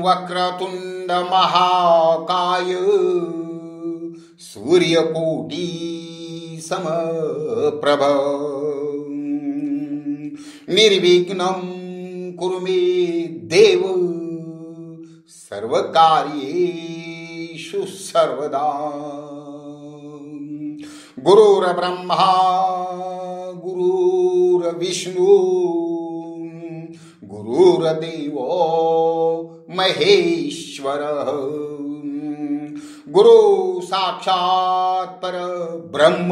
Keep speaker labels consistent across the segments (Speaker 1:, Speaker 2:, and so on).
Speaker 1: वक्रतुंड महाकाय सूर्यकोटी समप्रभ निर्विघ्नं कुरु मे देव सर्वकार्येषु सर्वदा। गुरुर्ब्रह्मा गुरुर्विष्णु गुरुर्देवो महेश्वरः गुरु साक्षात् परब्रह्म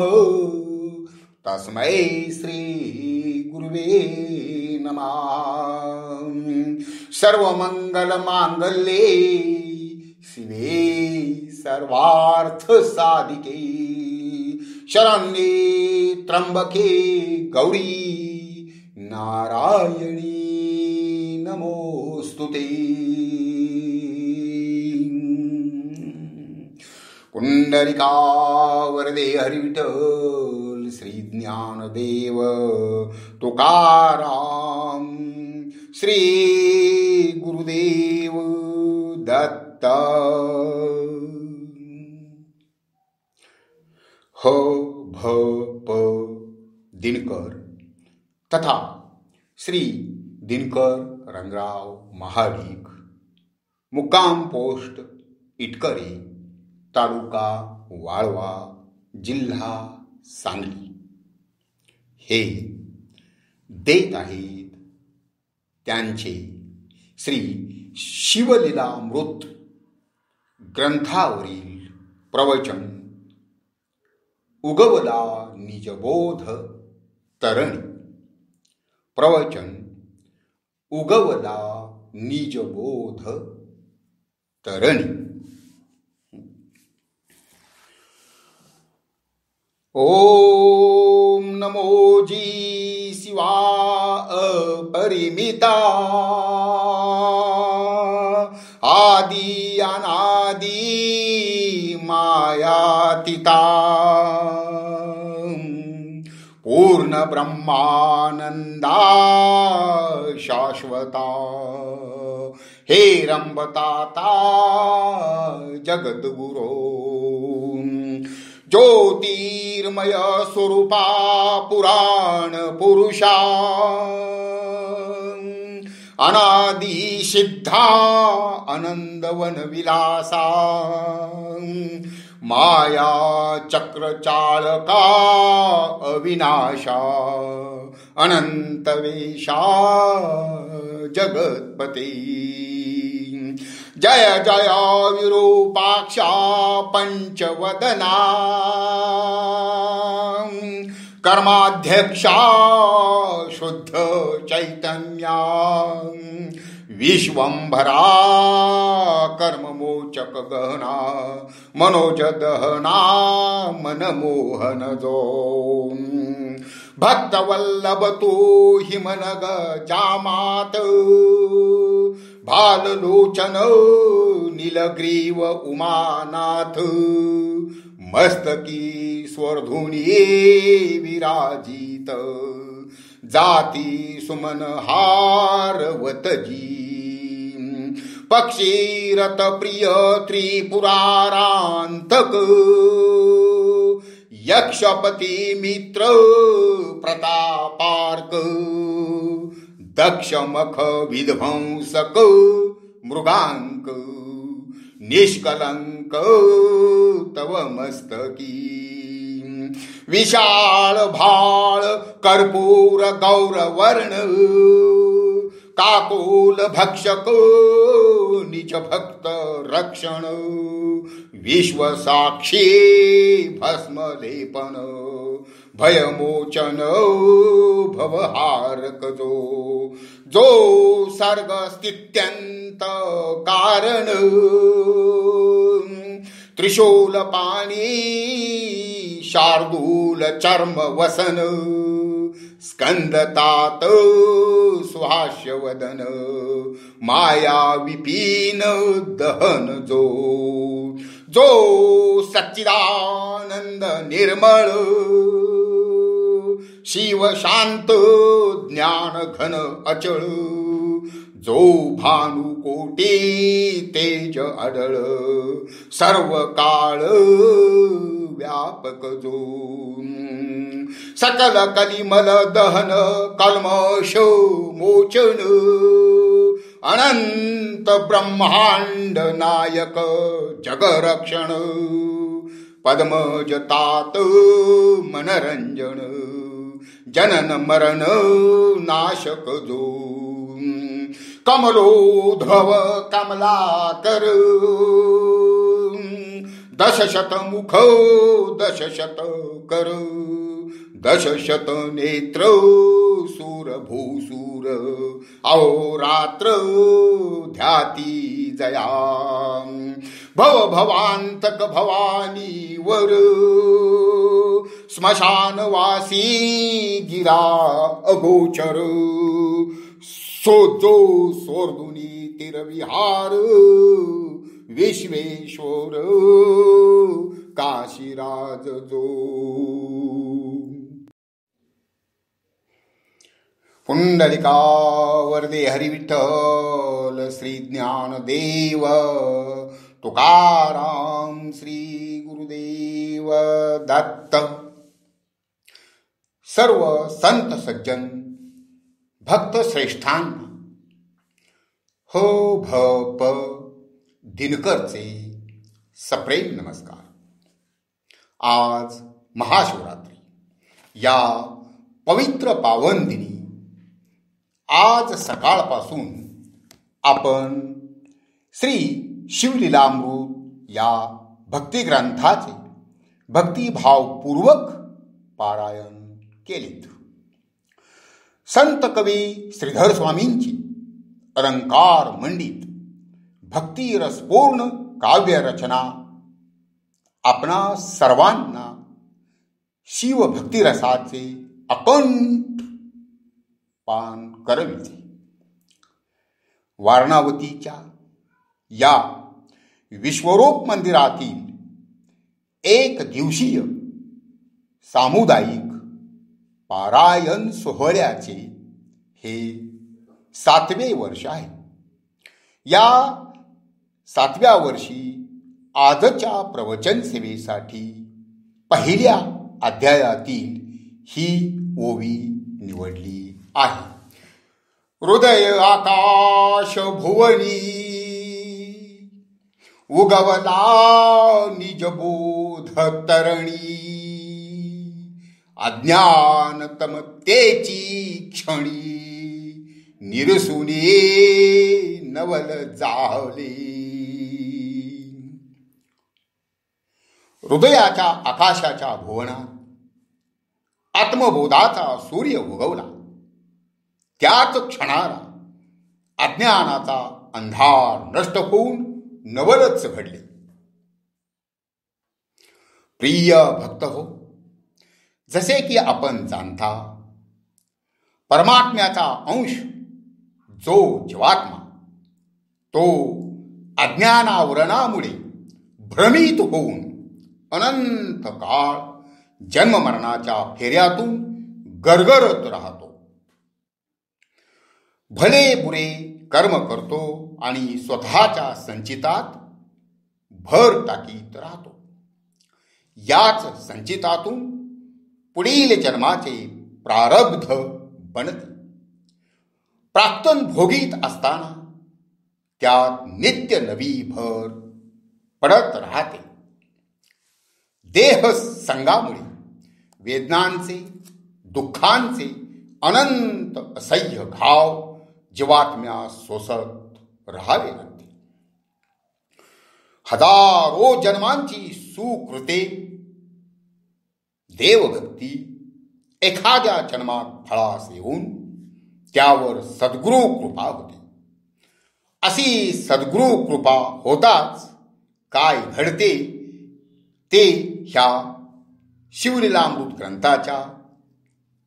Speaker 1: तस्मै श्री गुरुवे नमः। सर्वमंगल मांगल्ये शिवे सर्वार्थ साधिके शरण्ये त्र्यंबके गौरी नारायणी नमोस्तुते। कुंडलिका वरदे हरिविठ्ठल श्री ज्ञानदेव तुकाराम श्री गुरुदेव दत्त। ह भ प दिनकर तथा श्री दिनकर रंगराव महाडिक मुक्काम पोस्ट इटकरी तालुका वाळवा जिल्हा सांगली हे देत आहेत त्यांचे श्री शिवलीलामृत ग्रंथावरील प्रवचन उगवला निजबोध तरणी। प्रवचन उगवला निजबोध तरणी। ओम नमो जी शिवा अपरिमिता आदि अनादि मायातीता पूर्ण ब्रह्मानंदा शाश्वता हे रंबताता जगद्गुरो ज्योतिर्मय स्वरूपा पुराण पुरुषा अनादि सिद्धा आनंदवन विलासा माया चक्र चालका अविनाशा अनंत वेशा जगत्पते जय जय विरूपाक्षा पंचवदना कर्माध्यक्षा शुद्ध चैतन्या विश्वंभरा कर्ममोचक गहना मनोज दहना मनमोहन जो भक्तवल्लभ तू हिमनग जामात भाललोचन नीलग्रीव उमानाथ मस्तकी स्वर्धुनी विराजित जाती सुमन हारवतजी पक्षीरथ प्रिय त्रिपुरारांतक यक्षपति मित्र प्रतापार्क दक्षमख विध्वंसक मृगांक निष्कलंक तव मस्तकी विशाल भाळ कर्पूर गौरवर्ण काकुल भक्षक निज भक्त रक्षण विश्व साक्षी भस्म लेपन भयमोचन भवहारक जो सर्ग स्थित्यंत कारण त्रिशूल पाणी शार्दूल चर्म वसन स्कंदतात सुहास्य वदन माया विपीन दहन जो सच्चिदानंद निर्मळ शिव शांत ज्ञान घन अचळ जो भानुकोटी तेज अडळ सर्व काळ व्यापक जो सकल कलिमल दहन कल्मष मोचन अनंत ब्रह्मांड नायक जगरक्षण पद्मजतात मनरंजन जनन मरण नाशक जो कमलोद्भव कमलाकर दशशत मुख दशशत कर दशशत नेत्र सूर भूसूर अहोरात्र ध्याती जया भव भवांतक भवानी वर स्मशानवासी गिरा अगोचर सोजो सोर्दुनी तिरविहार विश्वेश्वर काशीराज जो पुंडलिका वरदे हरिविठ्ठल श्री ज्ञानदेव तुकाराम श्री गुरुदेव दत्त सर्व संत सज्जन भक्त श्रेष्ठांना हो भ प दिनकरचे सप्रेम नमस्कार. आज महाशिवरात्री या पवित्र पावन दिनी आज सकाळपासून आपण श्री शिवलीलामृत या भक्तिग्रंथाचे भक्तिभावपूर्वक पारायण केलेत. संत कवी श्रीधर स्वामींची अलंकार मंडित भक्तिरसपूर्ण काव्यरचना आपणा सर्वांना शिवभक्तिरसाचे अकंठ पान करविते. वारणावतीच्या या विश्वरूप मंदिरातील एक दिवसीय सामुदायिक पारायण सोहळ्याचे हे 7वे वर्ष आहे. या 7व्या वर्षी आजच्या प्रवचन सेवेसाठी पहिल्या अध्यायातील ही ओवी निवडली आहे. हृदय आकाश भुवनी उगवला निजबोध तरणी अज्ञान तमतेची क्षणी निरसुने नवल जाहले. हृदयाच्या आकाशाच्या भुवनात आत्मबोधाचा सूर्य उगवला. त्याच क्षणाला अज्ञानाचा अंधार नष्ट होऊन नवलच घडले. प्रिय भक्त हो, जसे की आपण जाणता परमात्म्याचा अंश जो जीवात्मा तो अज्ञानावरणामुळे भ्रमित होऊन अनंत काळ जन्ममरणाच्या फेऱ्यातून गरगरत राहतो. भले बुरे कर्म करतो आणि स्वतःच्या संचितात भर टाकीत राहतो. याच संचितातून पुढील जन्माचे प्रारब्ध बनते. प्राक्तन भोगीत असताना त्यात नित्य नवी भर पडत राहते. देह संगामुळे वेदनांचे दुःखांचे अनंत असह्य घाव जीवात्म्या सोसत राहावे लागते. हजारो जन्मांची सुकृते देवभक्ती एखाद्या जन्मात फळास येऊन त्यावर सद्गुरु कृपा होते. अशी सद्गुरु कृपा होताच काय घडते ते ह्या शिवलीलामृत ग्रंथाच्या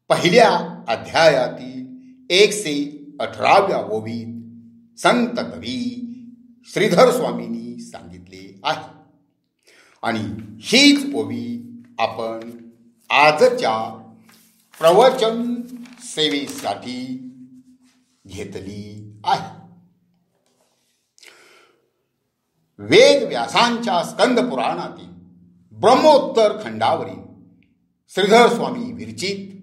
Speaker 1: पहिल्या अध्यायातील 118व्या ओवीत संत कवी श्रीधर स्वामींनी सांगितले आहे. आणि हीच ओवी आपण आजच्या प्रवचन सेवेसाठी घेतली आहे. वेद व्यासांच्या स्कंद पुराणातील ब्रह्मोत्तर खंडावरील श्रीधर स्वामी विरचित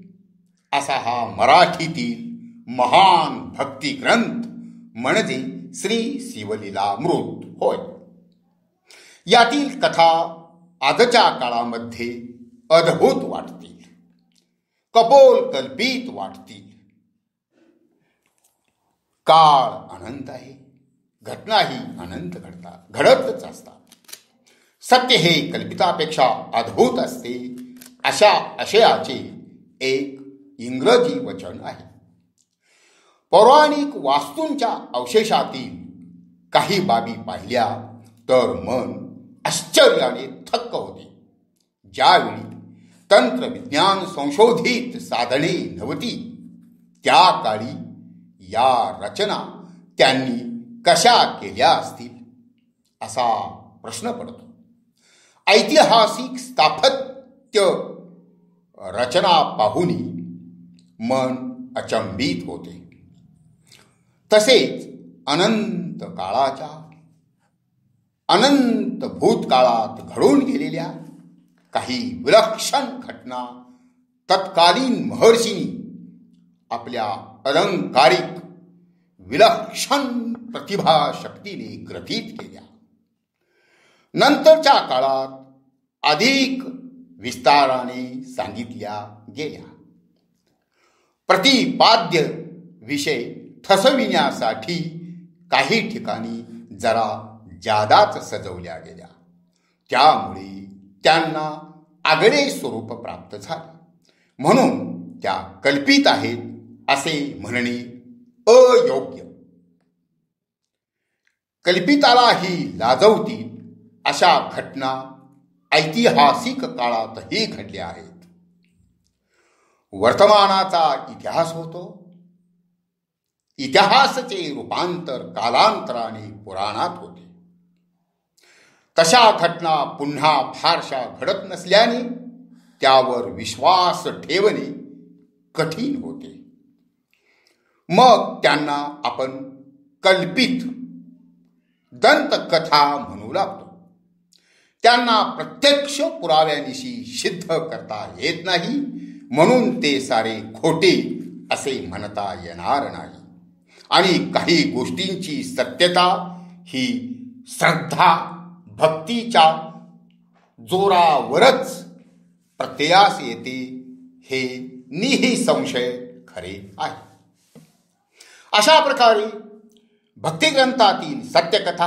Speaker 1: असा हा मराठीतील महान भक्ती ग्रंथ म्हणजे श्री शिवलीलामृत होय. यातील कथा आजच्या काळामध्ये अद्भुत वाटतील, कपोल कल्पित वाटतील. काळ अनंत आहे, घटनाही अनंत घडतच असतात. सत्य हे कल्पितापेक्षा अद्भुत असते अशा आशयाचे एक इंग्रजी वचन आहे. पौराणिक वास्तूंच्या अवशेषातील काही बाबी पाहिल्या तर मन आश्चर्याने थक्क होते. ज्यावेळी तंत्रविज्ञान संशोधित साधने नव्हती त्या काळी या रचना त्यांनी कशा केल्या असतील असा प्रश्न पडतो. ऐतिहासिक स्थापत्य रचना पाहुनी मन अचंबित होते. तसेच अनंत काळाच्या अनंत भूतकाळात घडून गेलेल्या काही विलक्षण घटना तत्कालीन महर्षींनी आपल्या अलंकारिक विलक्षण प्रतिभाशक्तीने ग्रथित केल्या. नंतरच्या काळात अधिक विस्ताराने सांगितल्या गेल्या. प्रतिपाद्य विषय ठसविण्यासाठी काही ठिकाणी जरा जादाच सजवल्या गेल्या. त्यामुळे त्यांना आगळे स्वरूप प्राप्त झाले. म्हणून त्या कल्पित आहेत असे म्हणणे अयोग्य. कल्पितालाही लाजवतील अशा घटना ऐतिहासिक काळातही घडल्या आहेत. वर्तमानाचा इतिहास होतो. इतिहासाचे रूपांतर कालांतराने पुराणात होते. तशा घटना पुन्हा फारशा घडत नसल्याने त्यावर विश्वास ठेवणे कठीण होते. मग त्यांना आपण कल्पित दंतकथा म्हणू लागतो. त्यांना प्रत्यक्ष पुराव्यानिशी सिद्ध करता येत नाही, म्हणून ते सारे खोटे असे म्हणता येणार नाही. आणि काही गोष्टींची सत्यता ही श्रद्धा भक्तीच्या जोरावरच प्रत्ययास येते हे निःसंशय खरे आहे. अशा प्रकारे भक्तिग्रंथातील सत्यकथा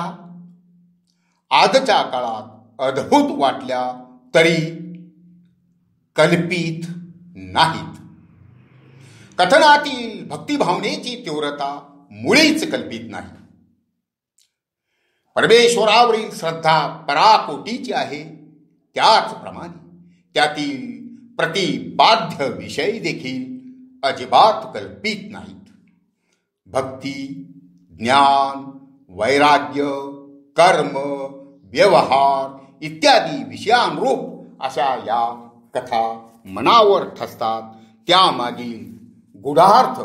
Speaker 1: आजच्या काळात अद्भुत वाटल्या तरी कल्पित नाहीत. कथनातील भक्तिभावनेची तीव्रता मुळीच कल्पित नाही. परमेश्वरावरील श्रद्धा पराकोटीची आहे. त्याचप्रमाणे त्यातील प्रतिपाद्य विषय देखील अजिबात कल्पित नाहीत. भक्ती, ज्ञान, वैराग्य, कर्म, व्यवहार इत्यादी विषयांरूप अशा या कथा मनावर ठसतात. त्यामागील गूढार्थ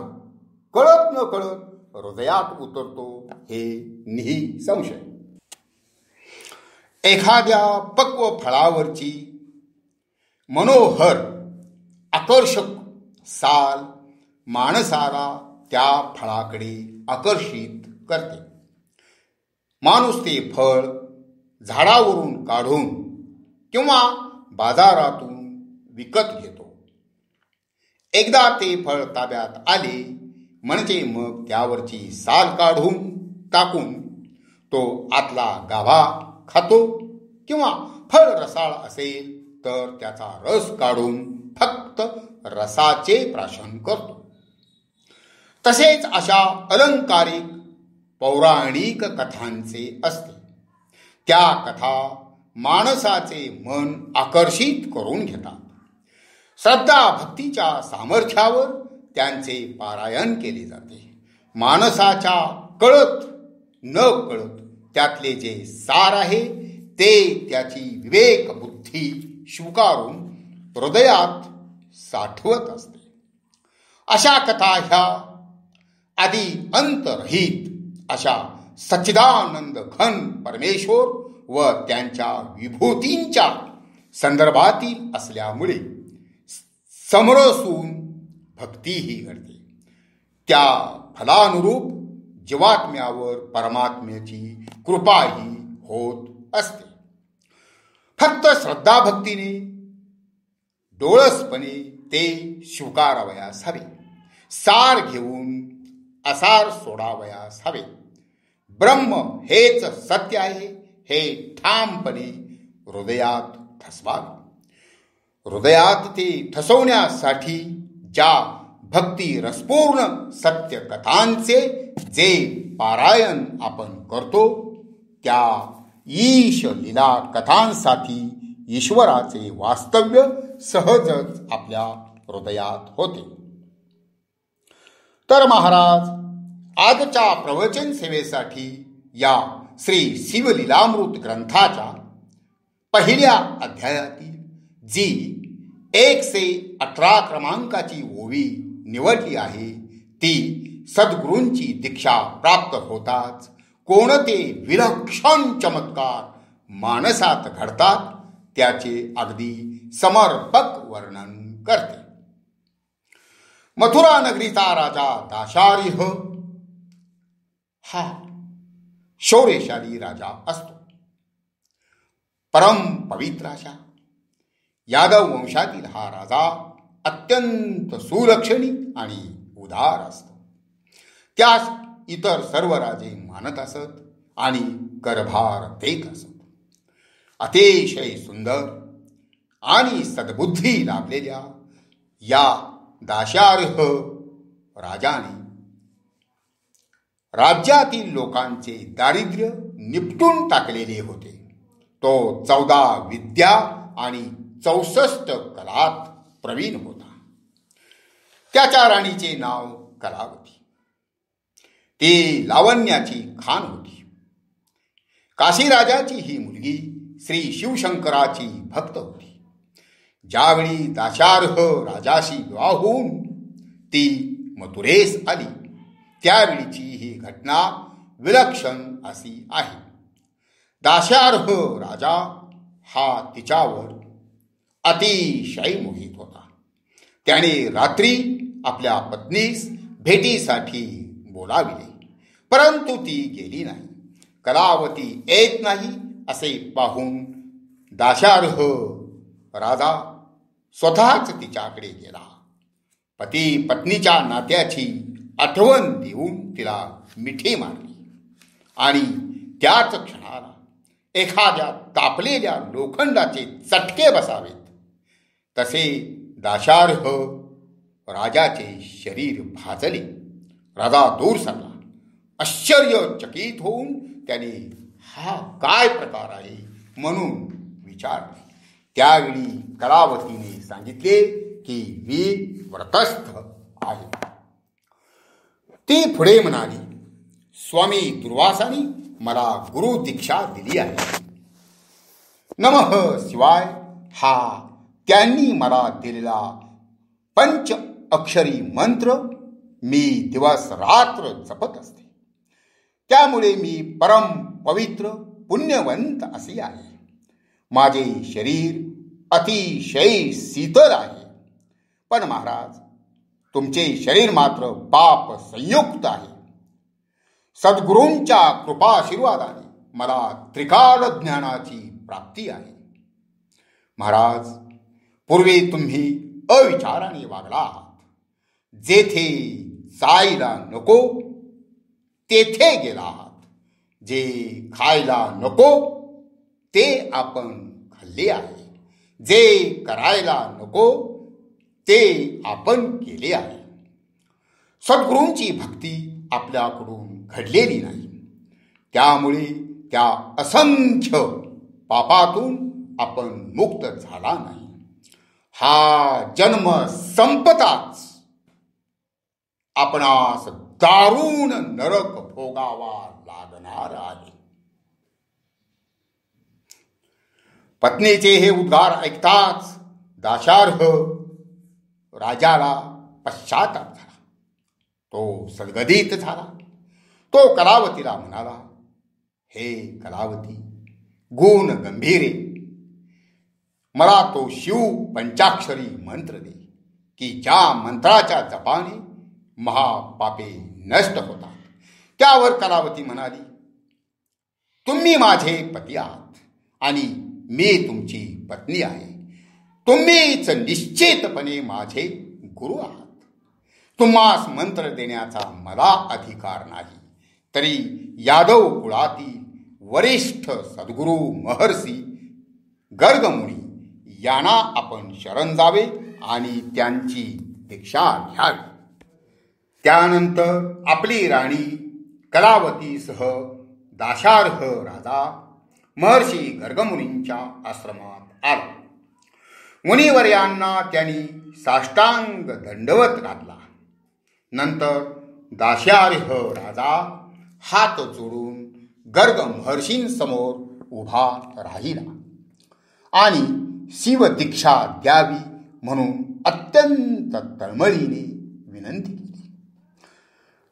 Speaker 1: कळत न कळत हृदयात उतरतो हे निःसंशय. एखाद्या पक्व फळावरची मनोहर आकर्षक साल माणसाला त्या फळाकडे आकर्षित करते. माणूस ते फळ झाडावरून काढून किंवा बाजारातून विकत घेतो. एकदा ते फळ ताब्यात आले म्हणजे मग त्यावरची साल काढून टाकून तो आतला गाभा खातो किंवा फळ रसाळ असेल तर त्याचा रस काढून फक्त रसाचे प्राशन करतो. तसेच अशा अलंकारिक पौराणिक कथांचे असते. त्या कथा माणसाचे मन आकर्षित करून घेतात. श्रद्धा भक्तीच्या सामर्थ्यावर त्यांचे पारायण केले जाते. माणसाच्या कळत न कळत त्यातले जे सार आहे ते त्याची विवेक बुद्धी स्वीकारून हृदयात साठवत असते. अशा कथा ह्या आधी अंतरहित अशा सच्चिदानंद घन परमेश्वर व त्यांच्या विभूतींच्या संदर्भातील असल्यामुळे समरसून भक्तीही घडते. त्या फलानुरूप जीवात्म्यावर परमात्म्याची कृपाही होत असते. फक्त श्रद्धाभक्तीने डोळसपणे ते स्वीकारावयास हवे. सार घेऊन असार सोडावयास हवे. ब्रह्म हेच सत्य आहे हे ठामपणे हृदयात ठसवावे. हृदयात ते ठसवण्यासाठी ज्या भक्ती रसपूर्ण सत्य कथांचे जे पारायण आपण करतो त्या ईश लीला कथांसाठी ईश्वराचे वास्तव्य सहजच आपल्या हृदयात होते. तर महाराज आजच्या प्रवचन सेवेसाठी या श्री शिवलीलामृत ग्रंथाच्या पहिल्या अध्यायातील जी 118 क्रमांकाची ओवी निवडली आहे ती सद्गुरूंची दीक्षा प्राप्त होताच कोणते विलक्षण चमत्कार मानसात घडतात त्याचे अगदी समर्पक वर्णन करते. मथुरा नगरीचा राजा दाशार्ह हा शौर्यशाली राजा असतो. परम पवित्र अशा यादव वंशातील हा राजा अत्यंत सुलक्षणी आणि उदार असतो. त्यास इतर सर्व राजे मानत असत आणि करभार देत असत. अतिशय सुंदर आणि सद्बुद्धी लाभलेल्या या दाशार्ह राजाने राज्यातील लोकांचे दारिद्र्य निपटून टाकलेले होते. तो 14 विद्या आणि 64 कलात प्रवीण होता. त्याच्या राणीचे नाव कलावती. ती लावण्याची खान होती. काशीराजाची ही मुलगी श्री शिवशंकराची भक्त होती. ज्यावेळी दाशार्ह राजाशी विवाह होऊन ती मथुरेस आली त्यावेळीची ही घटना विलक्षण अशी आहे. दाशार्ह राजा हा तिच्यावर अतिशय मोहित होता. त्याने रात्री आपल्या पत्नीस भेटीसाठी बोलाविले परंतु ती गेली नाही. कलावती येत नाही असे पाहून दाशार्ह राजा स्वतःच तिच्याकडे गेला. पती पत्नीच्या नात्याची आठवण देऊन तिला मिठी मारली आणि त्याच क्षणाला एखाद्या तापलेल्या लोखंडाचे चटके बसावेत तसे दाशार्ह राजाचे शरीर भाजले. राजा दूर सरला. आश्चर्यचकित होऊन त्याने हा काय प्रकार आहे म्हणून विचारले. त्यावेळी कलावतीने सांगितले की मी व्रतस्थ आहे. ती पुढे म्हणाली, स्वामी दुर्वासानी मला गुरु दीक्षा दिली आहे. नमः शिवाय हा त्यांनी मला दिलेला 5 अक्षरी मंत्र मी दिवस रात्र जपत असते. त्यामुळे मी परम पवित्र पुण्यवंत असे आहे. माझे शरीर अतिशय शीतल आहे. पण महाराज तुमचे शरीर मात्र पाप संयुक्त आहे. सद्गुरूंच्या कृपाशीर्वादाने मला त्रिकाल ज्ञानाची प्राप्ती आहे. महाराज पूर्वी तुम्ही अविचाराने वागला आहात. जेथे जायला नको तेथे गेला आहात. जे खायला नको ते आपण खाल्ले आहे. जे करायला नको ते आपण केले आहे. सद्गुरूंची भक्ती आपल्याकडून घडलेली नाही. त्यामुळे त्या असंख्य पापातून आपण मुक्त झाला नाही. हा जन्म संपताच आपणास दारुण नरक भोगावा लागणार आहे. पत्नीचे हे उद्गार ऐकताच दाशार्ह राजाला पश्चाताप झाला. तो सद्गदित झाला. तो कलावतीला म्हणाला, हे कलावती, गुण गंभीरे, मला तो शिव पंचाक्षरी मंत्र दे की ज्या मंत्राच्या जपाने महापापे नष्ट होतात. त्यावर कलावती म्हणाली, तुम्ही माझे पती आहात आणि मी तुमची पत्नी आहे. तुम्हीच निश्चितपणे माझे गुरु आहात. तुम्हास मंत्र देण्याचा मला अधिकार नाही, तरी यादव कुळातील वरिष्ठ सद्गुरू महर्षी गर्गमुनी यांना आपण शरण जावे आणि त्यांची दीक्षा घ्यावी. त्यानंतर आपली राणी कलावतीसह दाशार्ह राजा महर्षी गर्गमुनींच्या आश्रमात आला. मुनिवर्यांना त्यांनी साष्टांग दंडवत घातला. नंतर दाशार्ह राजा हात जोडून गर्ग महर्षींसमोर उभा राहिला आणि शिवदीक्षा द्यावी म्हणून अत्यंत तळमळीने विनंती केली.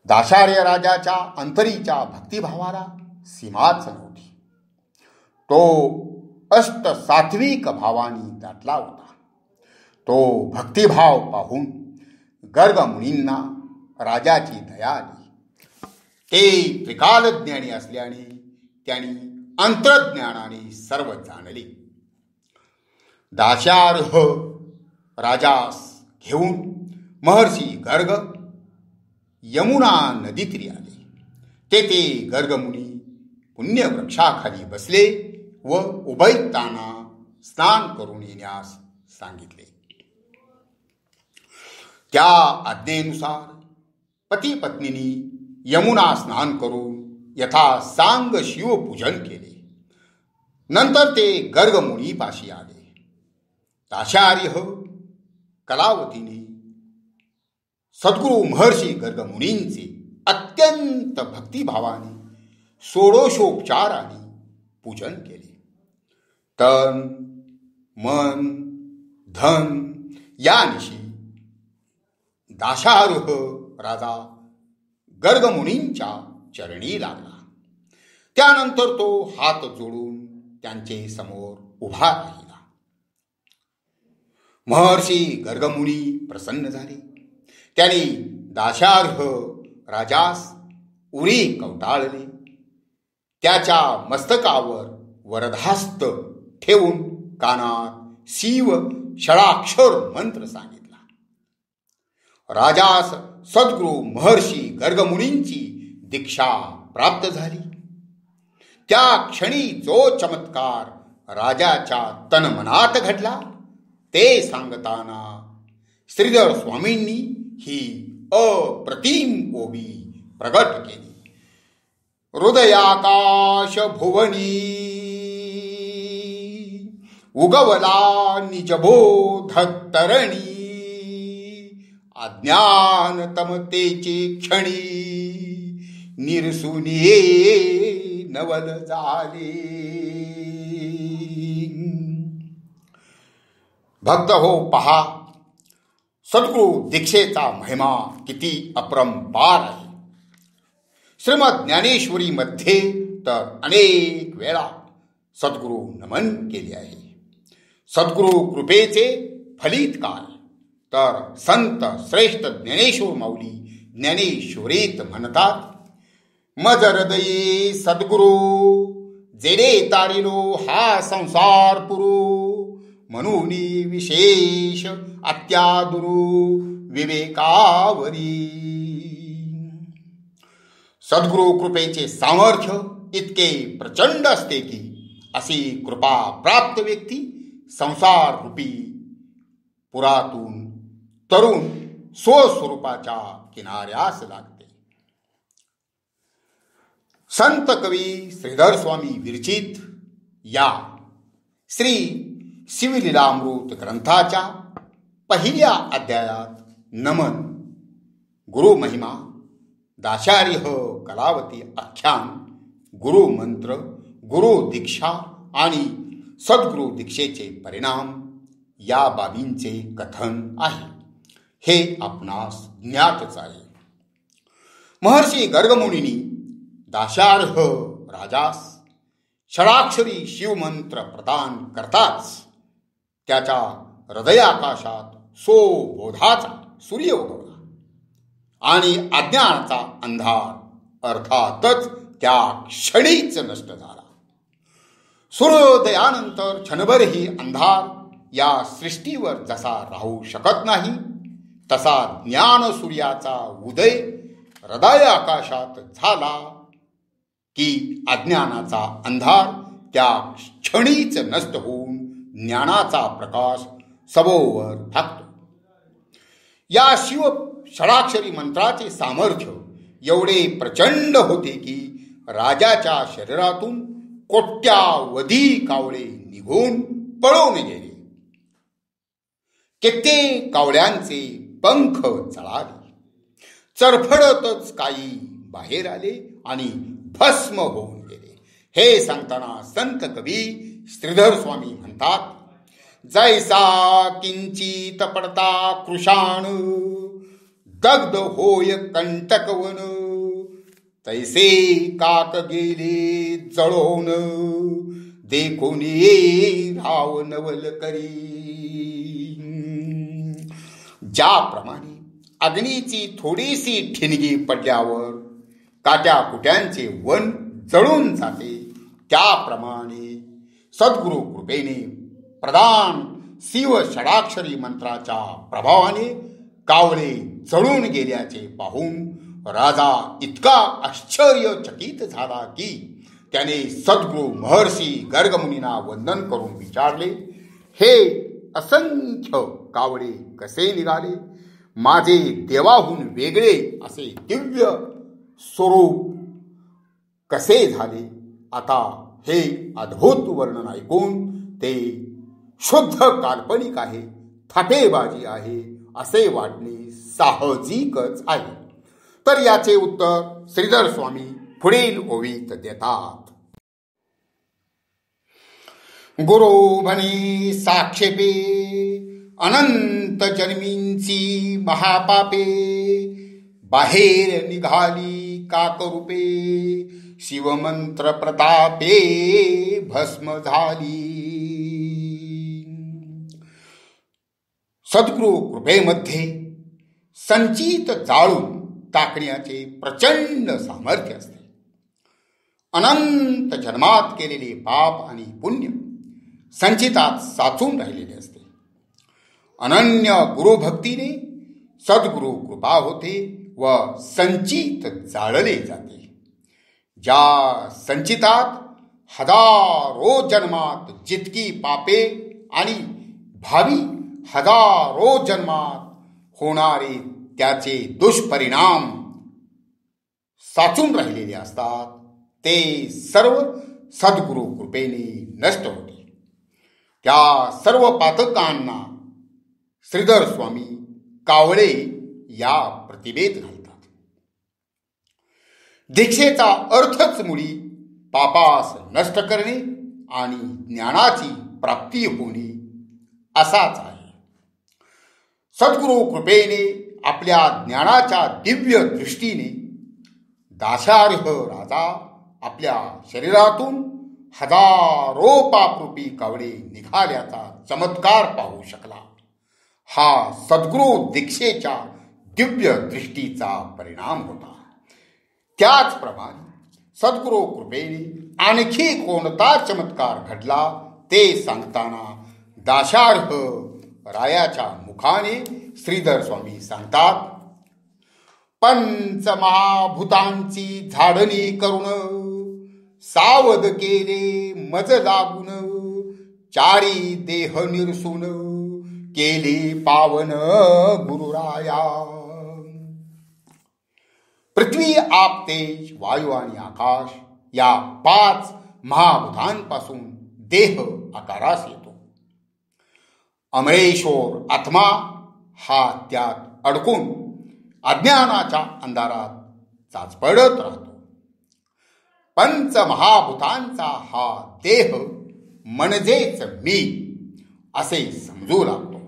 Speaker 1: दाशार्य राजाच्या अंतरीच्या भक्तिभावाला सीमाच नव्हती. तो अष्टसात्विक भावाने दाटला होता. तो भक्तिभाव पाहून गर्गमुनींना राजाची दया आली. ते त्रिकालज्ञानी असल्याने त्यांनी अंतर्ज्ञानाने सर्व जाणले. दाशार्ह राजास घेऊन महर्षी गर्ग यमुना नदीतीरी आले. तेथे गर्गमुनी पुण्यवृक्षाखाली बसले व उभयतांना स्नान करून येण्यास सांगितले. त्या आज्ञेनुसार पती पत्नींनी यमुना स्नान करून यथासांग शिवपूजन केले. नंतर ते गर्गमुनीपाशी आले. दाशार्य कलावतीने सद्गुरू महर्षी गर्गमुनींचे अत्यंत भक्तिभावाने षोडशोपचाराने पूजन केले. तन मन धन यानिशी दाशार्ह राजा गर्गमुनींच्या चरणी लागला. त्यानंतर तो हात जोडून त्यांचे समोर उभा राहिला. महर्षी गर्गमुनी प्रसन्न झाले. त्यांनी दाशार्ह राजास उरी कवटाळले. त्याच्या मस्तकावर वरदहस्त ठेवून कानात शिव षडाक्षर मंत्र सांगितला. राजास सद्गुरू महर्षी गर्गमुनींची दीक्षा प्राप्त झाली. त्या क्षणी जो चमत्कार राजाच्या तनमनात घडला ते सांगताना श्रीधर स्वामींनी ही अप्रतिम ओवी प्रगट केली. हृदयाकाश भुवनी उगवला निजबोध तरणी, अज्ञान तमतेचे क्षणी निरसुनिये नवल झाले. भक्त हो, पहा सद्गुरू दीक्षेचा महिमा किती अपरंपार आहे. श्रीमद ज्ञानेश्वरी मध्ये तर अनेक वेळा सद्गुरू नमन केले आहे. सद्गुरू कृपेचे फलित काल तर संत श्रेष्ठ ज्ञानेश्वर माऊली ज्ञानेश्वरीत म्हणतात, मज हृदये सद्गुरू जेणे तारिलो हा संसार पुरू, म्हणून विशेष अत्यादुरू विवेकावरी. सद्गुरू कृपेचे सामर्थ्य इतके प्रचंड असते की अशी कृपा प्राप्त व्यक्ती संसार रूपी पुरातून तरुण स्वस्वरूपाच्या किनाऱ्यास लागते. संत कवी श्रीधर स्वामी विरचित या श्री शिवलीलामृत ग्रंथाच्या पहिल्या अध्यायात नमन, गुरुमहिमा, दाशार्ह कलावती आख्यान, गुरुमंत्र, गुरु दीक्षा आणि सद्गुरू दीक्षेचे परिणाम या बाबींचे कथन आहे. हे आपणास ज्ञातच आहे. महर्षी गर्गमुनींनी दाशार्ह राजास षडाक्षरी शिवमंत्र प्रदान करताच त्याच्या हृदयाकाशात बोधाचा सूर्य उगवला आणि अज्ञानाचा अंधार अर्थातच त्या क्षणीच नष्ट झाला. सूर्योदयानंतर क्षणभरही अंधार या सृष्टीवर जसा राहू शकत नाही, तसा ज्ञान सूर्याचा उदय हृदय आकाशात झाला की अज्ञानाचा अंधार त्या क्षणीच नष्ट होऊन ज्ञानाचा प्रकाश सबोवर फाकतो. या शिव षडाक्षरी मंत्राचे सामर्थ्य एवढे प्रचंड होते की राजाच्या शरीरातून कोट्यावधी कावळे निघून पळून गेले. कित्येक कावळ्यांचे पंख जळाले. चरफडतच काही बाहेर आले आणि भस्म होऊन गेले. हे सांगताना संत कवी श्रीधर स्वामी म्हणतात, जैसा किंचित पडता कृषाण दग्ध होय कंटकवन, तैसे काक गेले जळोन देखून ये राव नवल करी. ज्याप्रमाणे अग्नीची थोडीशी ठिणगी पडल्यावर काट्या कुट्यांचे वन जळून जाते, त्याप्रमाणे सद्गुरु कृपेने प्रदान शिव षडाक्षरी मंत्राच्या प्रभावाने कावळे जळून गेल्याचे पाहून राजा इतका आश्चर्यचकित झाला की त्याने सद्गुरु महर्षी गर्गमुनींना वंदन करून विचारले, हे असंख्य कावळे कसे निघाले? माझे देवाहून वेगळे असे दिव्य स्वरूप कसे झाले? आता हे अद्भुत वर्णन ऐकून ते शुद्ध काल्पनिक आहे, थपेबाजी आहे असे वाटणे साहजिकच आहे. तर याचे उत्तर श्रीधर स्वामी पुढील ओवीत देतात. गुरु म्हणे साक्षेपे अनंत जन्मींची महापापे, बाहेर निघाली काकरूपे शिवमंत्र प्रतापे भस्म झाली. सद्गुरु कृपेमध्ये संचित जाळून टाकण्याचे प्रचंड सामर्थ्य असते. अनंत जन्मात केलेले पाप आणि पुण्य संचितात साचून राहिलेले असते. अनन्य गुरुभक्तीने सद्गुरु कृपा होते व संचित जाळले जाते. ज्या संचितात हजारो जन्मात जितकी पापे आणि भावी हजारो जन्मात होणारे त्याचे दुष्परिणाम साचून राहिलेले असतात, ते सर्व सद्गुरु कृपेने नष्ट होते. त्या सर्व पातकांना श्रीधर स्वामी कावळे या प्रतिभेत घालतात. दीक्षेचा अर्थच मुळी पापास नष्ट करणे आणि ज्ञानाची प्राप्ती होणे असाच आहे. सद्गुरु कृपेने आपल्या ज्ञानाच्या दिव्य दृष्टीने दाशार्ह राजा आपल्या शरीरातून हजारो पापरूपी कावळे निघाल्याचा चमत्कार पाहू शकला. हा सद्गुरु दीक्षेच्या दिव्य दृष्टीचा परिणाम होता. त्याचप्रमाणे सद्गुरु कृपेने आणखी कोणता चमत्कार घडला ते सांगताना दाशार्ह रायाच्या मुखाने श्रीधर स्वामी सांगतात, पंचमहाभूतांची झाडणी करून सावध केले मज लागून, चारी देह निरसून केले पावन गुरुराया. पृथ्वी, आप, तेज, वायू आणि आकाश या 5 महाभूतांपासून देह आकारास येतो. अमरेश्वर आत्मा हा त्यात अडकून अज्ञानाच्या अंधारात चाचपडत राहतो. पंचमहाभूतांचा हा देह म्हणजेच मी असे समजू लागतो.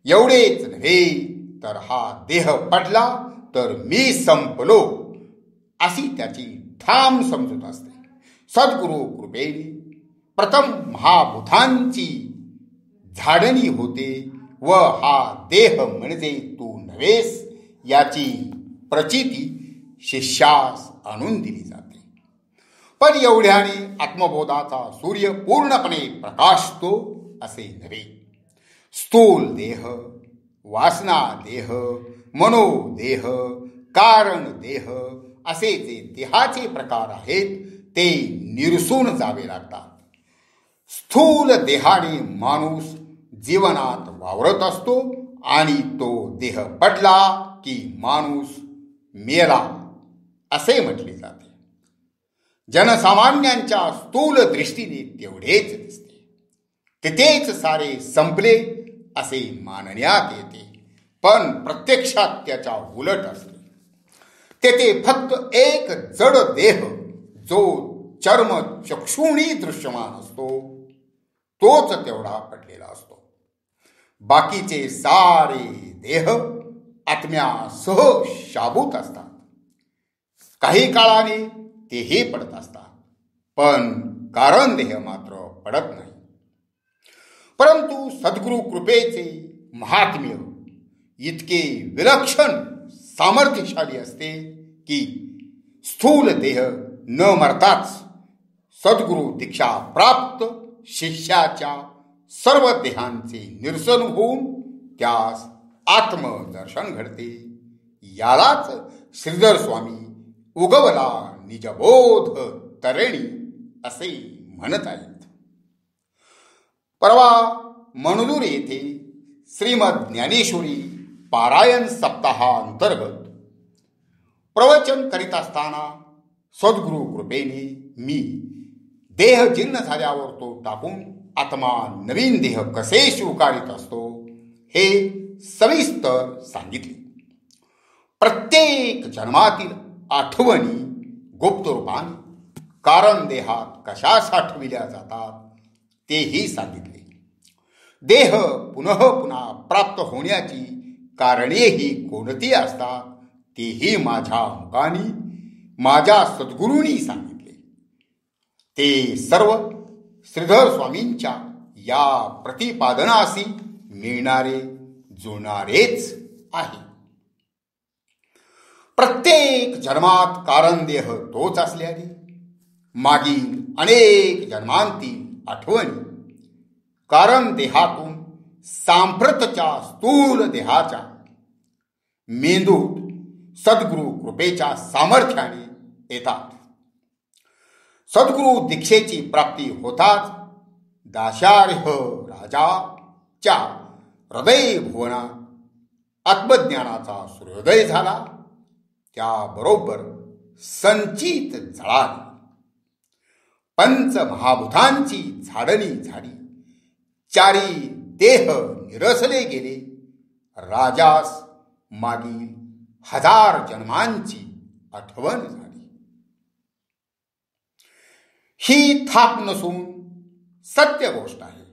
Speaker 1: एवढेच नव्हे तर हा देह पडला तर मी संपलो अशी त्याची ठाम समजूत असते. सद्गुरु कृपेने प्रथम महाभूतांची झाडणी होते व हा देह म्हणजे तू नव्हेस याची प्रचिती शिष्यास आणून दिली जाते. पण एवढ्याने आत्मबोधाचा सूर्य पूर्णपणे प्रकाशतो असे नव्हे. स्थूल देह, वासना देह, मनोदेह, कारण देह असे जे देहाचे प्रकार आहेत ते निरसून जावे लागतात. स्थूल देहाने माणूस जीवनात वावरत असतो आणि तो देह पडला की माणूस मेला असे म्हटले जाते. जनसामान्यांच्या स्थूल दृष्टीने तेवढेच दिसते. तिथेच सारे संपले असे मानण्यात येते, पण प्रत्यक्षात त्याच्या उलट असते. तेथे फक्त एक जड देह जो चर्म चक्षुणी दृश्यमान असतो तोच तेवढा पडलेला असतो. बाकीचे सारे देह आत्म्यासह शाबूत असतात. काही काळाने तेही पडत असतात, पण कारण देह मात्र पडत नाही. परंतु सद्गुरु कृपेचे महात्म्य इतके विलक्षण सामर्थ्यशाली असते की स्थूल देह न मरताच सद्गुरु दीक्षा प्राप्त शिष्याच्या सर्व देहांचे निरसन होऊन त्यास आत्मदर्शन घडते. यालाच श्रीधर स्वामी उगवला निजबोध तरेणी असे म्हणत आहेत. परवा मणुदूर येथे श्रीमद ज्ञानेश्वरी पारायण सप्ताहाअंतर्गत प्रवचन करीत असताना सद्गुरु कृपेने मी देह जीर्ण झाल्यावर तो टाकून आत्मा नवीन देह कसे स्वीकारित असतो हे सविस्तर सांगितले. प्रत्येक जन्मातील आठवणी गुप्त रूपाने कारण देहात कशा साठविल्या जातात तेही सांगितले. देह पुनः पुन्हा प्राप्त होण्याची कारणेही कोणती असतात तेही माझ्या मुखाने माझ्या सद्गुरूंनी सांगितले. ते सर्व श्रीधर स्वामींच्या या प्रतिपादनाशी मिळणारे जुळणारेच आहे. प्रत्येक जन्मात कारण देह तोच असल्याने मागील अनेक जन्मांतील आठवणी कारण देहातून सांप्रतच्या स्थूल देहाच्या मेंदूत सद्गुरु कृपेच्या सामर्थ्याने येतात. सद्गुरु दीक्षेची प्राप्ती होताच दाशार्ह राजाच्या हृदय भुवनात आत्मज्ञानाचा सूर्योदय झाला. त्याबरोबर संचित जळाली. पंचमहाभूतांची झाडणी झाली. चारी देह निरसले गेले. राजास मागील 1000 जन्मांची आठवण झाली. ही थाप नसून सत्य गोष्ट आहे.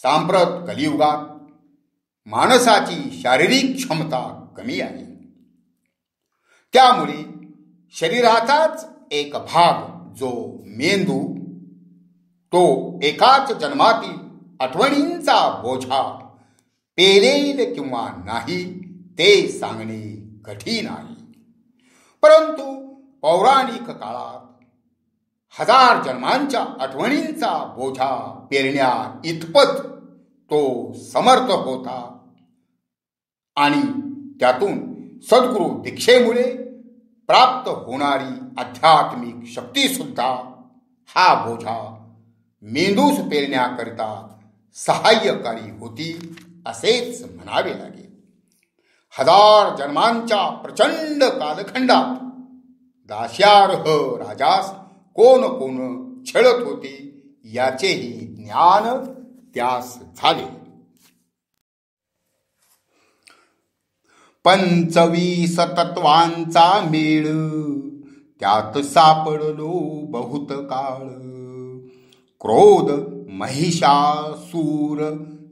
Speaker 1: सांप्रत कलियुगात माणसाची शारीरिक क्षमता कमी आहे. त्यामुळे शरीराचाच एक भाग जो मेंदू तो एकाच जन्मातील आठवणींचा बोझा पेलेल किंवा नाही ते सांगणे कठीण आहे. परंतु पौराणिक काळात 1000 जन्मांच्या आठवणींचा बोझा पेरण्या इतपत तो समर्थ होता आणि त्यातून सद्गुरु दीक्षेमुळे प्राप्त होणारी आध्यात्मिक शक्ती सुद्धा हा बोझा मेंदूस पेरण्याकरिता सहाय्यकारी होती असेच म्हणावे लागेल. 1000 जन्मांच्या प्रचंड कालखंडात दास्यार्ह राजास कोण कोण छळत होते याचेही ज्ञान त्यास झाले. 25 तत्वांचा मेळ त्यात सापडलो बहुत काळ. क्रोध महिषासूर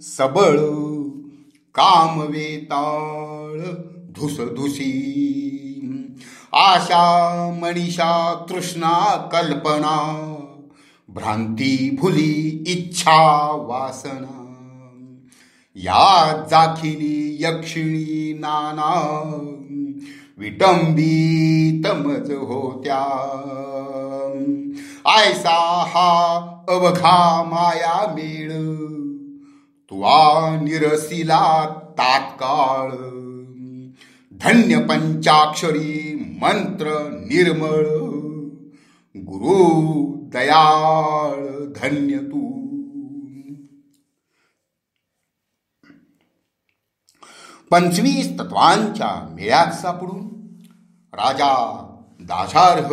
Speaker 1: सबळ काम वेताळ धुसधुसी. आशा मनीषा तृष्णा कल्पना भ्रांती भुली इच्छा वासना या जाखिली यक्षिणी नाना विटंबित मज होत्या आयसा हा अवघा माया मेळ तुवा निरसिला तात्काळ धन्य पंचाक्षरी मंत्र निर्मळ गुरु दयाळ धन्य तू. पंचवीस तत्वांच्या मेळ्यात सापडून राजा दाशार्ह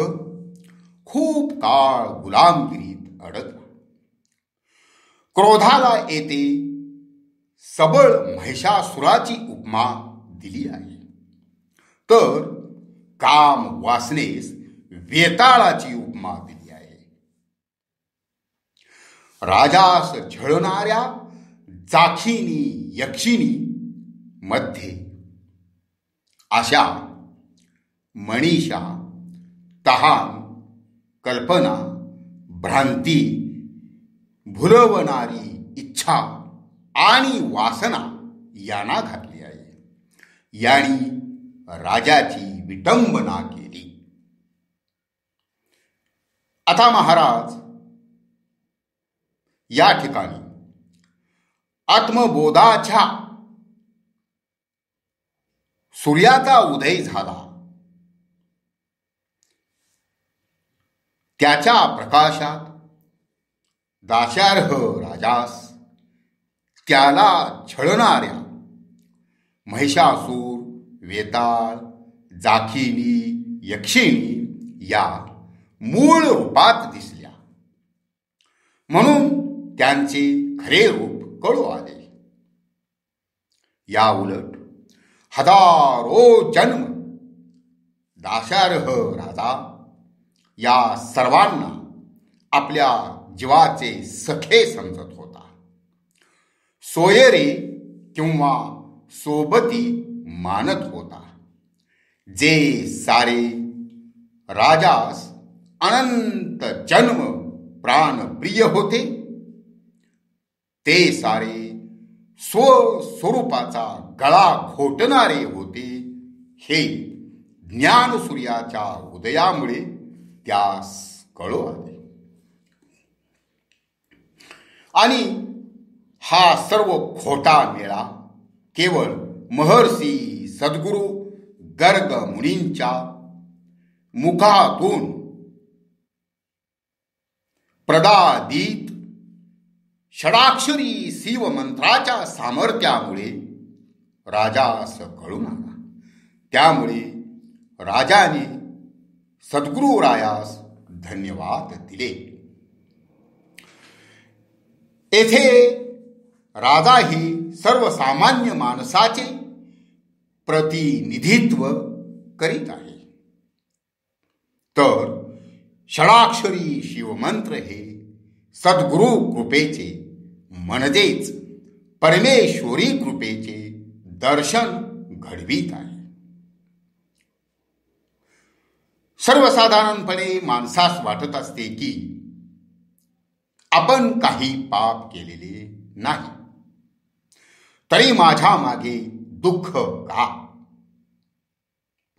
Speaker 1: खूप काळ गुलामगिरीत अडकला. क्रोधाला येते सबळ महिषासुराची उपमा दिली आहे, तर काम वासनेस वेताळाची उपमा दिली आहे. राजास झळणाऱ्या जाखिनी यक्षिणी मध्ये आशा मनीषा तहान कल्पना भ्रांती भुलवणारी इच्छा आणि वासना यांना घातली आहे. यांनी राजाची विटंबना केली. आता महाराज या ठिकाणी आत्मबोधाच्या सूर्याचा उदय झाला, त्याच्या प्रकाशात दाशार्ह राजास त्याला छळणाऱ्या महिषासूर वेताळ जाखिनी यक्षिणी या मूळ रूपात दिसल्या, म्हणून त्यांचे खरे रूप कळू आले. या उलट हजारो जन्म दाशार्ह राजा या सर्वांना आपल्या जीवाचे सखे समजत होता. सोयरे किंवा सोबती मानत होता. जे सारे राजास अनंत जन्म प्राणप्रिय होते, ते सारे स्वस्वरूपाचा गळा घोटणारे होते. हे ज्ञानसूर्याच्या उदयामुळे त्यास कळू आले. आणि हा सर्व खोटा मेळा केवळ महर्षी सद्गुरू गर्ग मुनींच्या मुखातून प्रदादित षडाक्षरी शिव मंत्राच्या सामर्थ्यामुळे राजास कळून आला. त्यामुळे राजाने सद्गुरुरायास धन्यवाद दिले. येथे राजा ही सर्वसामान्य माणसाचे प्रतिनिधित्व करीत आहे, तर षडाक्षरी शिवमंत्र हे सद्गुरु कृपेचे म्हणजेच परमेश्वरी कृपेचे दर्शन घडवीत आहे. सर्वसाधारणपणे माणसास वाटत असते की आपण काही पाप केलेले नाही, तरी माझ्या मागे दुःख का?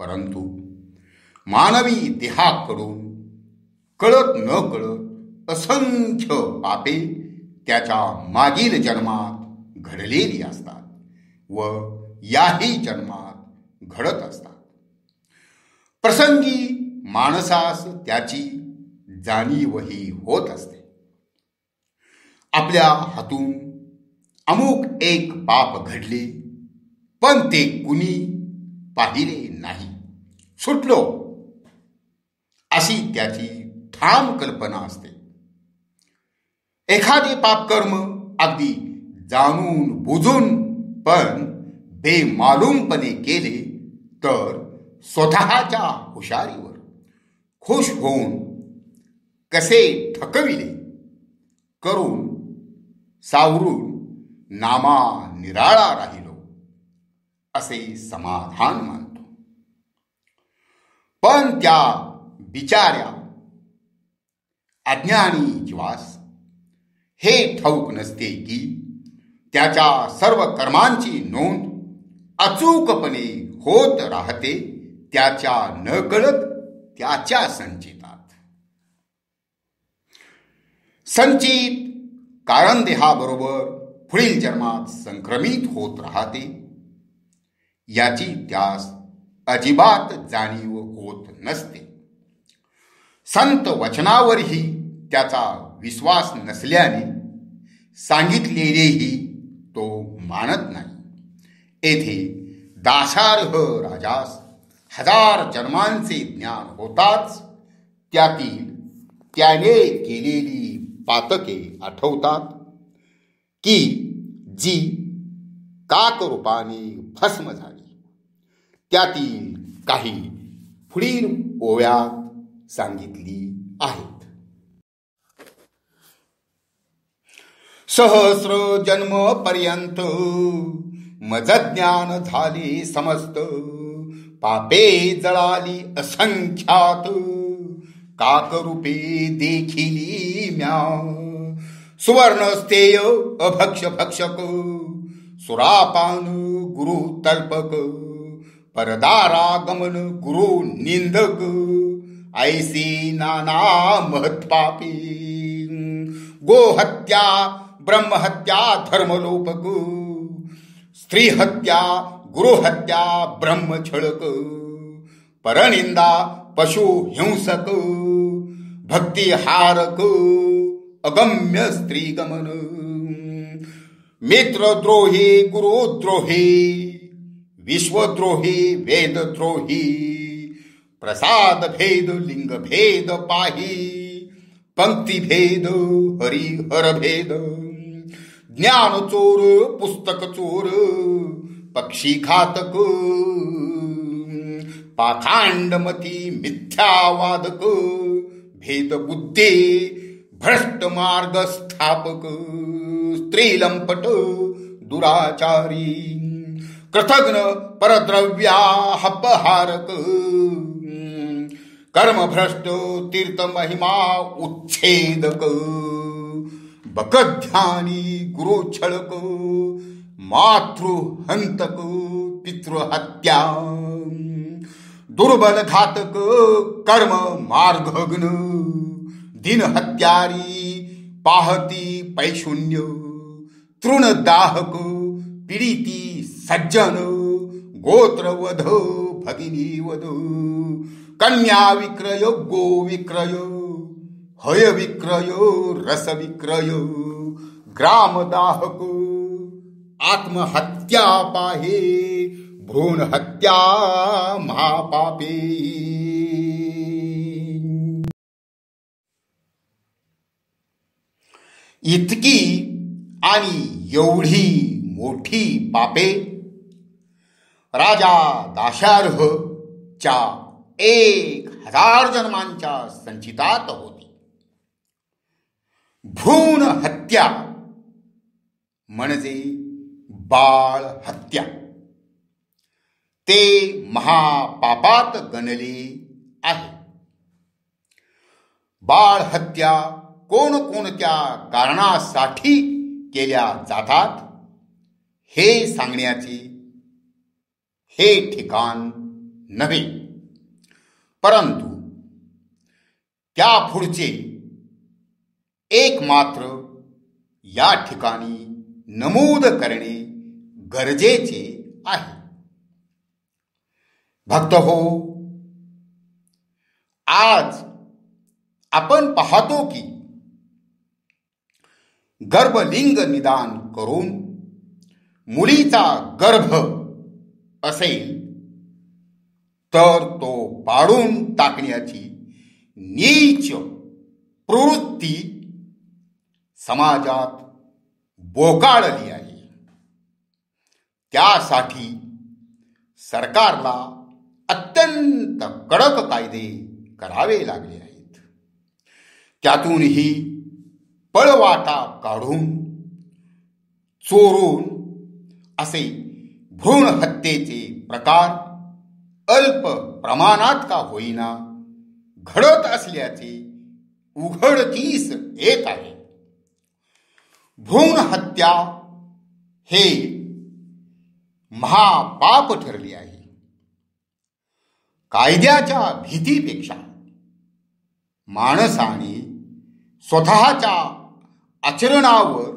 Speaker 1: परंतु मानवी देहाकडून कळत न कळत असंख्य पापे त्याच्या मागील जन्मात घडलेली असतात व याही जन्मात घडत असतात. प्रसंगी माणसास त्याची जाणीवही होत असते. आपल्या हातून अमुक एक पाप घडले, पण ते कुणी पाहिले नाही, सुटलो अशी त्याची ठाम कल्पना असते. एखादे पापकर्म अगदी जाणून बुजून पण बेमालूमपणे केले तर स्वतःच्या हुशारीवर खुश होऊन कसे ठकविले करून सावरून नामा निराळा राहिलो असे समाधान मानतो. त्या बिचाऱ्या अज्ञानी जीवास हे ठाऊक नसते की त्याच्या सर्व कर्मांची नोंद अचूकपणे होत राहते त्याच्या नकळत त्याच्या संचितात. संचित कारण देहाबरोबर पुढील जन्मात संक्रमित होत राहते याची त्यास अजिबात जाणीव होत नसते. संत वचनावरही त्याचा विश्वास नसल्याने सांगितलेलेही तो मानत नाही. येथे दाशार्ह राजास 1000 जन्मांचे ज्ञान होताच त्यातील त्याने केलेली पातके आठवतात की जी काकरूपाने भस्म झाली. त्यातील काही पुढील ओव्यात सांगितली आहेत. सहस्र जन्म पर्यंत मज ज्ञान झाले समस्त, पापे जळाली असंख्यात, काकरूपे देखिली म्या. सुवर्ण स्थेय अभक्ष भक्षक, सुरापान गुरु तल्पक, परदारागमन गुरु निंदक, ऐसी नाना महत्पापी. गोहत्या ब्रह्महत्या धर्मलोपक, स्त्रीहत्या गुरुहत्या ब्रह्मछळक, परनिंदा पशु हिंसक, भक्तिहारक अगम्य स्त्रीगमन, मित्रद्रोही गुरुद्रोही, विश्वद्रोही वेदद्रोही, प्रसाद भेद लिंग भेद पाही, पंक्ती भेद हरिहर भेद, ज्ञान चोर पुस्तक चोर, पक्षी घातक, पाखांडमती मिथ्यावादक, भेद बुद्धी भ्रष्ट मार्ग स्थापक, स्त्रीलंपट दुराचारी, कृतघ्न परद्रव्यापहारक, कर्मभ्रष्ट तीर्थ महिमा उच्छेदक, बकध्यानी गुरुछळक, मातृहंतक पितृहत्या, दुर्बल घातक कर्म मार्गघ्न, दिनहत्यारी पाहती पैशून्य, तृणदाहक पीडिती सज्जन, गोत्रवध भगिनीवध, कन्या विक्रय गो विक्रय, हय विक्रय रस विक्रय, ग्रामदाहक आत्महत्या पाहे, भ्रूण हत्या महापापे. इतकी आणि एवढी मोठी पापे राजा दाशार्ह च्या 1000 जन्मांच्या संचितात होती. भ्रूण हत्या म्हणजे बाळ हत्या ते महापापात गणले आहे. बाळ हत्या कोणकोणत्या कारणासाठी केल्या जातात हे सांगण्याचे हे ठिकाण नव्हे, परंतु त्या पुढचे एक मात्र या ठिकाणी नमूद करणे गरजेचे आहे. भक्त हो, आज आपण पाहतो की गर्भलिंग निदान करून मुलीचा गर्भ असेल तर तो पाडून टाकण्याची नीच प्रवृत्ती समाजात बोकाळली आहे. त्यासाठी सरकारला अत्यंत कडक कायदे करावे लागले आहेत. त्यातूनही पळवाटा काढून चोरून असे भ्रूण हत्येचे प्रकार अल्प प्रमाणात का होईना घडत असल्याचे उघडकीस येत आहे. भ्रूण हत्या हे महापाप ठरले आहे. कायद्याच्या भीतीपेक्षा माणसाने स्वतःच्या आचरणावर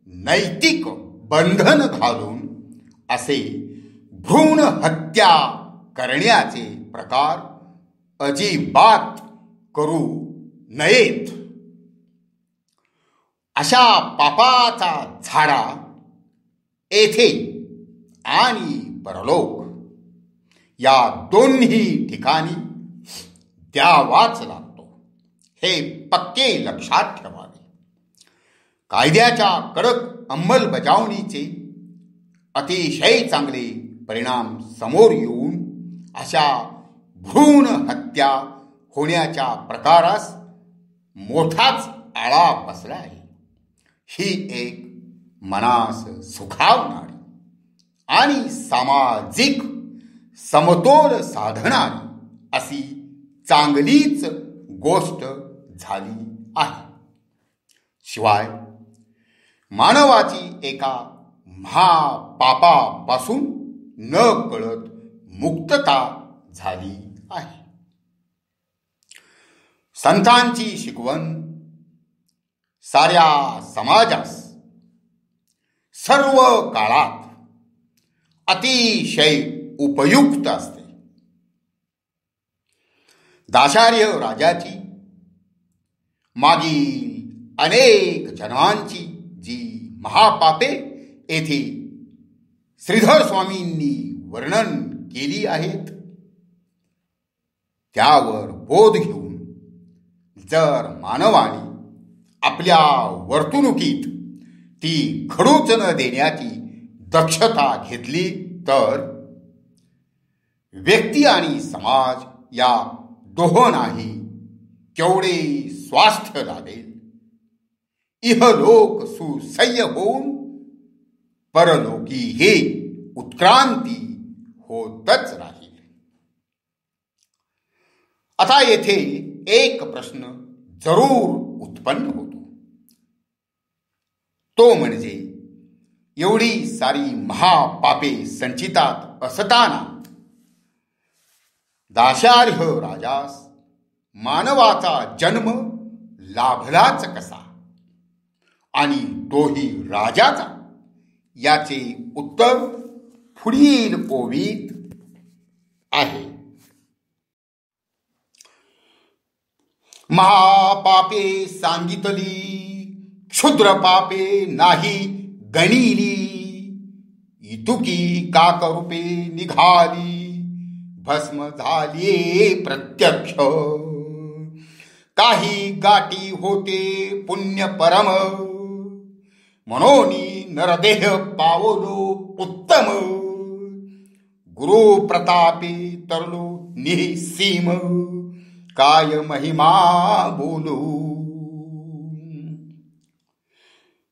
Speaker 1: नैतिक बंधन घालून असे भ्रूण हत्या करण्याचे प्रकार अजिबात करू नयेत. अशा पापाचा झाडा येथे आणि परलोक या दोन्ही ठिकाणी द्यावाच लागतो, हे पक्के लक्षात ठेवावे. कायद्याच्या कडक अंमलबजावणीचे अतिशय चांगले परिणाम समोर येऊन अशा भ्रूण हत्या होण्याच्या प्रकारास मोठाच आळा बसला आहे. ही एक मनास सुखावणारी आणि सामाजिक समतोल साधणारी अशी चांगलीच गोष्ट झाली आहे. शिवाय मानवाची एका महापापापासून न कळत मुक्तता झाली आहे. संतांची शिकवण साऱ्या समाजास सर्व काळात अतिशय उपयुक्त असते. दाशार्य राजाची मागील अनेक जन्मांची जी महापापे येथे श्रीधर स्वामींनी वर्णन केली आहेत, त्यावर बोध घेऊन जर मानवाने आपल्या वर्तणुकीत ती खडूच न देण्याची दक्षता घेतली तर व्यक्ती आणि समाज या दोहोंनाही केवढे स्वास्थ्य लाभेल. इहलोक सुसह्य होऊन परलोकी हे उत्क्रांती होतच राहील. आता येथे एक प्रश्न जरूर उत्पन्न होतो, तो म्हणजे एवढी सारी महापापे संचितात असताना दाशार्ह राजास मानवाचा जन्म लाभलाच कसा, आणि तोही राजाचा? याचे उत्तर पुढील ओवीत आहे. महापापे सांगितली, क्षुद्र पापे नाही गणिली, इतुकी काकरूपे निघाली, भस्म झाली प्रत्यक्ष. काही गाठी होते पुण्य परम, मनोनी नरदेह पावलो उत्तम. गुरु प्रतापे तरलो निःसीम, काय महिमा बोलू.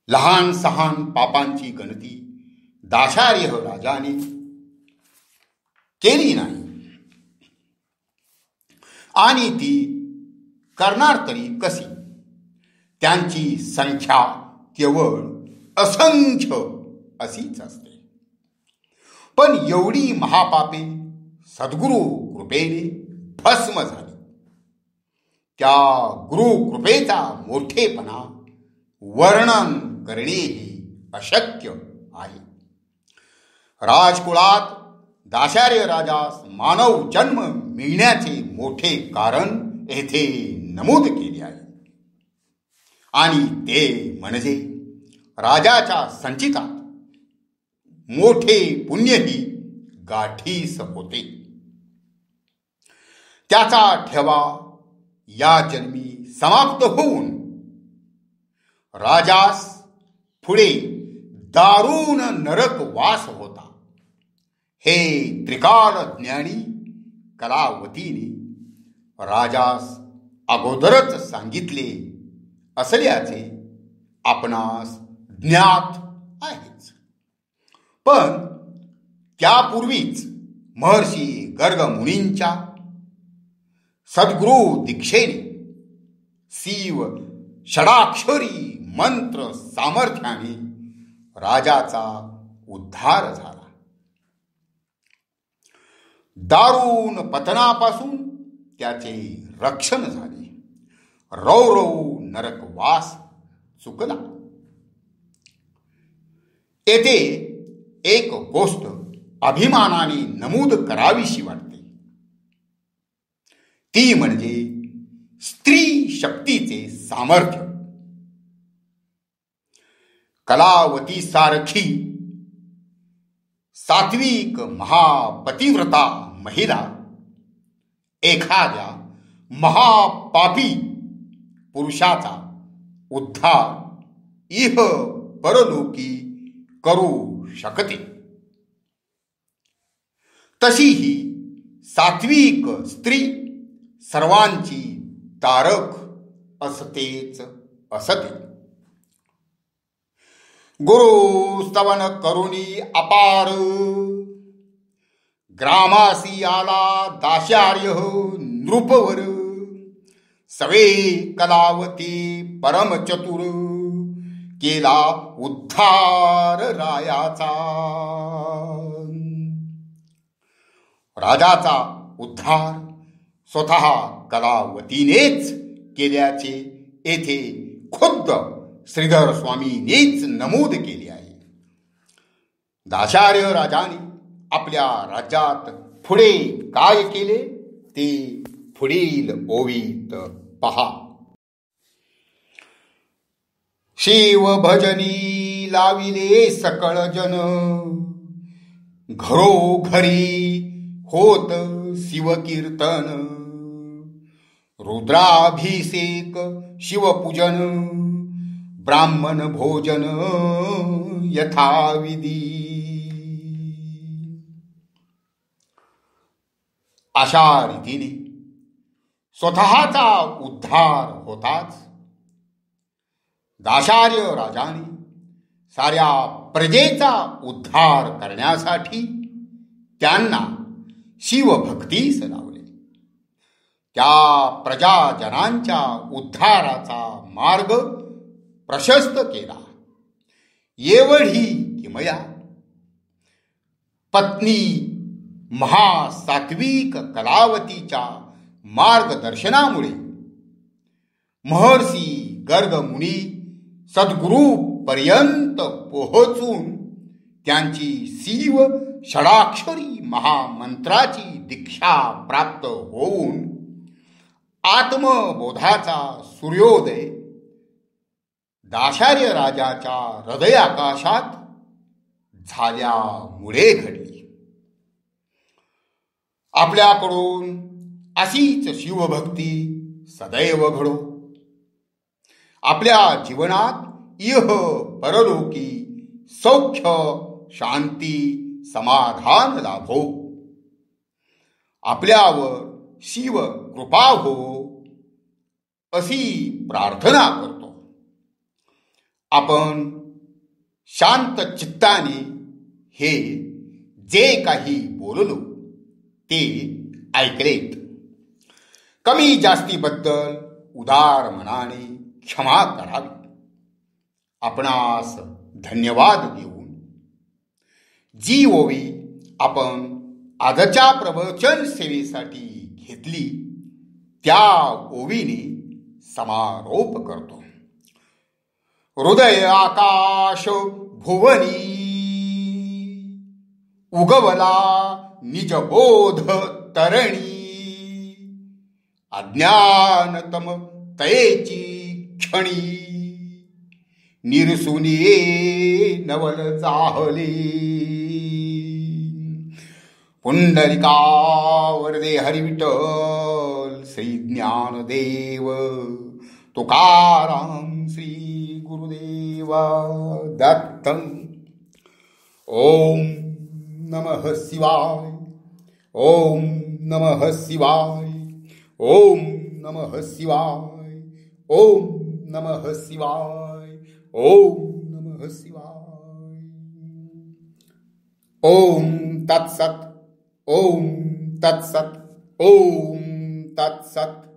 Speaker 1: लहान सहान पापांची गणती दाशार्ह राजाने केली नाही, आणि ती करणार तरी कशी? त्यांची संख्या केवळ असंख्य अशीच असते. पण एवढी महापापे सद्गुरु कृपेने भस्म झाली. त्या गुरु कृपेचा मोठेपणा वर्णन करणेही अशक्य आहे. राजकुळात दाशार्ह राजास मानव जन्म मिळण्याचे मोठे कारण येथे नमूद केले आहे, आणि ते म्हणजे राजाच्या संचितात मोठे पुण्यही गाठीस होते. त्याचा ठेवा या जन्मी समाप्त होऊन राजास पुढे दारुण नरक वास होता. हे त्रिकाल ज्ञानी कलावतीने राजास अगोदरच सांगितले असल्याचे आपणास ज्ञात आहेच. पण त्यापूर्वीच महर्षी गर्ग मुनींच्या सद्गुरु दीक्षेने शिव षडाक्षरी मंत्र सामर्थ्याने राजाचा उद्धार झाला. दारुण पतनापासून त्याचे रक्षण झाले. रौरव नरकवास चुकला. येथे एक गोष्ट अभिमानाने नमूद करावीशी वाटते. ती म्हणजे स्त्री शक्तीचे सामर्थ्य. कलावती सारखी सात्विक महापतिव्रता महिला एखाद्या महापापी पुरुषाचा उद्धार इह परलोकी करू शकते. तशी ही सात्विक स्त्री सर्वांची तारक असतेच असते. गुरु स्तवन करुणी अपार ग्रामासी आला दाशार्य नृपवर सवे कलावती परमचतुर केला उद्धार रायाचा. राजाचा उद्धार स्वतः कलावतीनेच केल्याचे येथे खुद्द श्रीधर स्वामींनीच नमूद केले आहे. दाशार्य राजाने आपल्या राज्यात पुढे काय केले ते पुढील ओवीत पहा. शिव भजनी लाविले सकळ जन घरोघरी होत शिवकीर्तन. रुद्राभिषेक शिवपूजन ब्राह्मण भोजन यथाविधी. अशा रीतीने स्वतःचा उद्धार होताच दाशार्य राजाने साऱ्या प्रजेचा उद्धार करण्यासाठी त्यांना शिवभक्तीस लावले. त्या प्रजाजनांच्या उद्धाराचा मार्ग प्रशस्त केला. एवढी किमया पत्नी महासात्विक कलावतीच्या मार्गदर्शनामुळे महर्षी गर्ग मुनी सद्गुरु पर्यंत पोहोचून त्यांची शिव षडाक्षरी महामंत्राची दीक्षा प्राप्त होऊन आत्मबोधाचा सूर्योदय दाशार्य राजाच्या हृदयाकाशात झाल्यामुळे घडली. आपल्याकडून अशीच शिवभक्ती सदैव घडो. आपल्या जीवनात इह परलोकी सौख्य शांती समाधान लाभो. आपल्यावर शिव कृपा हो अशी प्रार्थना करतो. आपण शांत चित्ताने हे जे काही बोललो ते ऐकलेत. कमी जास्तीबद्दल उदार मनाने क्षमा करावी. आपणास धन्यवाद देऊन जी ओवी आपण आजच्या प्रवचन सेवेसाठी घेतली त्या ओवीने समारोप करतो. हृदय आकाश भुवनी उगवला निजबोध तरणी. अज्ञानतम तयेची क्षणी निरसुनिये नवल जाहले. पुंडलिका वरदे हरिविठ्ठल श्री ज्ञानदेव तुकाराम श्री गुरुदेवा दत्त. ओम नमः शिवाय. ओम नमः शिवाय. ओम नमः शिवाय. ओम नमः शिवाय. ओम नमः शिवाय. ओम तत्सत. ओम तत्सत. ओम तत्सत.